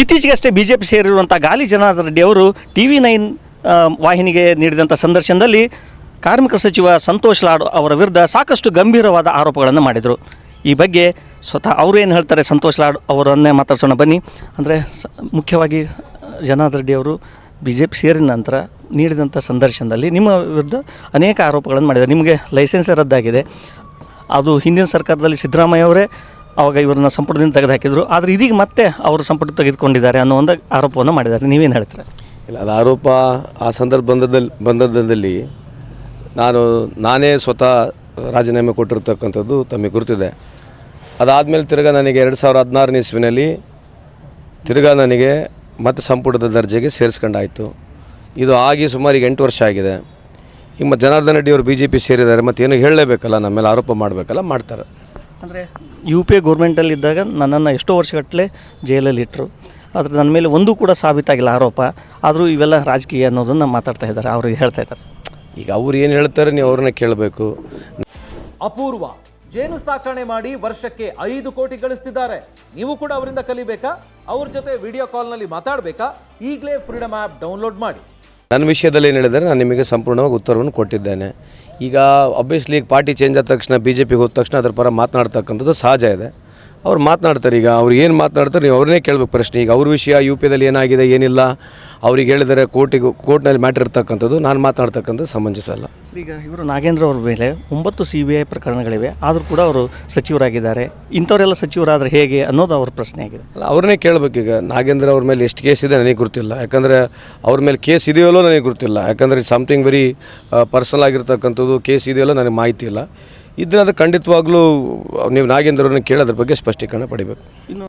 ಇತ್ತೀಚೆಗಷ್ಟೇ BJP ಸೇರಿರುವಂಥ ಗಾಲಿ ಜನಾರ್ದನ ರೆಡ್ಡಿ ಅವರು TV9 ವಾಹಿನಿಗೆ ನೀಡಿದಂಥ ಸಂದರ್ಶನದಲ್ಲಿ ಕಾರ್ಮಿಕ ಸಚಿವ ಸಂತೋಷ್ ಲಾಡ್ ಅವರ ವಿರುದ್ಧ ಸಾಕಷ್ಟು ಗಂಭೀರವಾದ ಆರೋಪಗಳನ್ನು ಮಾಡಿದರು. ಈ ಬಗ್ಗೆ ಸ್ವತಃ ಅವರು ಏನು ಹೇಳ್ತಾರೆ ಸಂತೋಷ್ ಲಾಡ್ ಅವರನ್ನೇ ಮಾತಾಡ್ಸೋಣ ಬನ್ನಿ. ಅಂದರೆ ಮುಖ್ಯವಾಗಿ ಜನಾರ್ದನ ರೆಡ್ಡಿ ಅವರು BJP ಸೇರಿದ ನಂತರ ನೀಡಿದಂಥ ಸಂದರ್ಶನದಲ್ಲಿ ನಿಮ್ಮ ವಿರುದ್ಧ ಅನೇಕ ಆರೋಪಗಳನ್ನು ಮಾಡಿದ್ದಾರೆ. ನಿಮಗೆ ಲೈಸೆನ್ಸ್ ರದ್ದಾಗಿದೆ, ಅದು ಹಿಂದಿನ ಸರ್ಕಾರದಲ್ಲಿ ಸಿದ್ದರಾಮಯ್ಯ ಅವರೇ ಆವಾಗ ಇವ್ರನ್ನ ಸಂಪುಟದಿಂದ ತೆಗೆದುಹಾಕಿದ್ರು, ಆದರೆ ಇದೀಗ ಮತ್ತೆ ಅವರು ಸಂಪುಟ ತೆಗೆದುಕೊಂಡಿದ್ದಾರೆ ಅನ್ನೋ ಒಂದು ಆರೋಪವನ್ನು ಮಾಡಿದ್ದಾರೆ. ನೀವೇನು ಹೇಳ್ತೀರಾ? ಇಲ್ಲ, ಅದು ಆರೋಪ ಆ ಬಂದದಲ್ಲಿ ನಾನೇ ಸ್ವತಃ ರಾಜೀನಾಮೆ ಕೊಟ್ಟಿರ್ತಕ್ಕಂಥದ್ದು ತಮಗೆ ಗುರುತಿದೆ. ಅದಾದಮೇಲೆ ತಿರ್ಗಾ ನನಗೆ 2016 ಇಸ್ವಿನಲ್ಲಿ ತಿರ್ಗಾ ನನಗೆ ಮತ್ತೆ ಸಂಪುಟದ ದರ್ಜೆಗೆ ಸೇರಿಸ್ಕೊಂಡಾಯಿತು. ಇದು ಆಗಿ ಸುಮಾರು ಈಗ 8 ವರ್ಷ ಆಗಿದೆ. ಈಗ ಮತ್ತು ಜನಾರ್ದನ ರೆಡ್ಡಿ ಅವರು BJP ಸೇರಿದ್ದಾರೆ, ಮತ್ತೇನು ಹೇಳಲೇಬೇಕಲ್ಲ, ನಮ್ಮ ಮೇಲೆ ಆರೋಪ ಮಾಡಬೇಕಲ್ಲ, ಮಾಡ್ತಾರೆ. ಅಂದರೆ UPA ಗೌರ್ಮೆಂಟಲ್ಲಿದ್ದಾಗ ನನ್ನನ್ನು ಎಷ್ಟೋ ವರ್ಷಗಟ್ಟಲೆ ಜೈಲಲ್ಲಿ ಇಟ್ಟರು, ಆದರೆ ನನ್ನ ಮೇಲೆ ಒಂದೂ ಕೂಡ ಸಾಬೀತಾಗಿಲ್ಲ ಆರೋಪ. ಆದರೂ ಇವೆಲ್ಲ ರಾಜಕೀಯ ಅನ್ನೋದನ್ನು ಮಾತಾಡ್ತಾ ಇದ್ದಾರೆ, ಅವ್ರಿಗೆ ಹೇಳ್ತಾ ಇದ್ದಾರೆ. ಈಗ ಅವ್ರು ಏನು ಹೇಳ್ತಾರೆ ನೀವು ಅವ್ರನ್ನ ಕೇಳಬೇಕು. ಅಪೂರ್ವ ಜೇನು ಸಾಕಣೆ ಮಾಡಿ ವರ್ಷಕ್ಕೆ 5 ಕೋಟಿ ಗಳಿಸ್ತಿದ್ದಾರೆ. ನೀವು ಕೂಡ ಅವರಿಂದ ಕಲಿಬೇಕಾ? ಅವ್ರ ಜೊತೆ ವಿಡಿಯೋ ಕಾಲ್ನಲ್ಲಿ ಮಾತಾಡಬೇಕಾ? ಈಗಲೇ ಫ್ರೀಡಮ್ ಆ್ಯಪ್ ಡೌನ್ಲೋಡ್ ಮಾಡಿ. ನನ್ನ ವಿಷಯದಲ್ಲಿ ಏನು ಹೇಳಿದರೆ ನಾನು ನಿಮಗೆ ಸಂಪೂರ್ಣವಾಗಿ ಉತ್ತರವನ್ನು ಕೊಟ್ಟಿದ್ದೇನೆ. ಈಗ ಆಬ್ವಿಯಸ್ಲಿ ಈಗ ಪಾರ್ಟಿ ಚೇಂಜ್ ಆದ ತಕ್ಷಣ BJPಗೆ ಹೋದ ತಕ್ಷಣ ಅದರ ಪರ ಮಾತನಾಡ್ತಕ್ಕಂಥದ್ದು ಸಹಜ ಇದೆ. ಅವ್ರು ಮಾತನಾಡ್ತಾರೆ. ಈಗ ಅವ್ರು ಏನು ಮಾತನಾಡ್ತಾರೆ ನೀವು ಅವ್ರನ್ನೇ ಕೇಳಬೇಕು ಪ್ರಶ್ನೆ. ಈಗ ಅವ್ರ ವಿಷಯ UPದಲ್ಲಿ ಏನಾಗಿದೆ ಏನಿಲ್ಲ ಅವ್ರಿಗೆ ಹೇಳಿದರೆ ಕೋರ್ಟ್ನಲ್ಲಿ ಮ್ಯಾಟ್ರ್ ಇರ್ತಕ್ಕಂಥದ್ದು, ನಾನು ಮಾತನಾಡ್ತಕ್ಕಂಥದ್ದು ಸಮಂಜಸ ಅಲ್ಲ. ಈಗ ಇವರು ನಾಗೇಂದ್ರ ಅವ್ರ ಮೇಲೆ 9 CBI ಪ್ರಕರಣಗಳಿವೆ, ಆದರೂ ಕೂಡ ಅವರು ಸಚಿವರಾಗಿದ್ದಾರೆ. ಇಂಥವರೆಲ್ಲ ಸಚಿವರಾದರೆ ಹೇಗೆ ಅನ್ನೋದು ಅವ್ರ ಪ್ರಶ್ನೆ ಆಗಿದೆ. ಅಲ್ಲ, ಅವ್ರನ್ನೇ ಕೇಳಬೇಕು. ಈಗ ನಾಗೇಂದ್ರ ಅವ್ರ ಮೇಲೆ ಎಷ್ಟು ಕೇಸ್ ಇದೆ ನನಗೆ ಗೊತ್ತಿಲ್ಲ, ಯಾಕಂದರೆ ಅವ್ರ ಮೇಲೆ ಕೇಸ್ ಇದೆಯಲ್ಲೋ ನನಗೆ ಗೊತ್ತಿಲ್ಲ. ಯಾಕಂದರೆ ಸಮಥಿಂಗ್ ವೆರಿ ಪರ್ಸನಲ್ ಆಗಿರ್ತಕ್ಕಂಥದ್ದು, ಕೇಸ್ ಇದೆಯಲ್ಲೋ ನನಗೆ ಮಾಹಿತಿ ಇಲ್ಲ. ಇದ್ರೆ ಅದು ಖಂಡಿತವಾಗ್ಲೂ ನೀವು ನಾಗೇಂದ್ರ ಅವ್ರನ್ನ ಕೇಳೋದ್ರ ಬಗ್ಗೆ ಸ್ಪಷ್ಟೀಕರಣ ಪಡಿಬೇಕು. ಇನ್ನು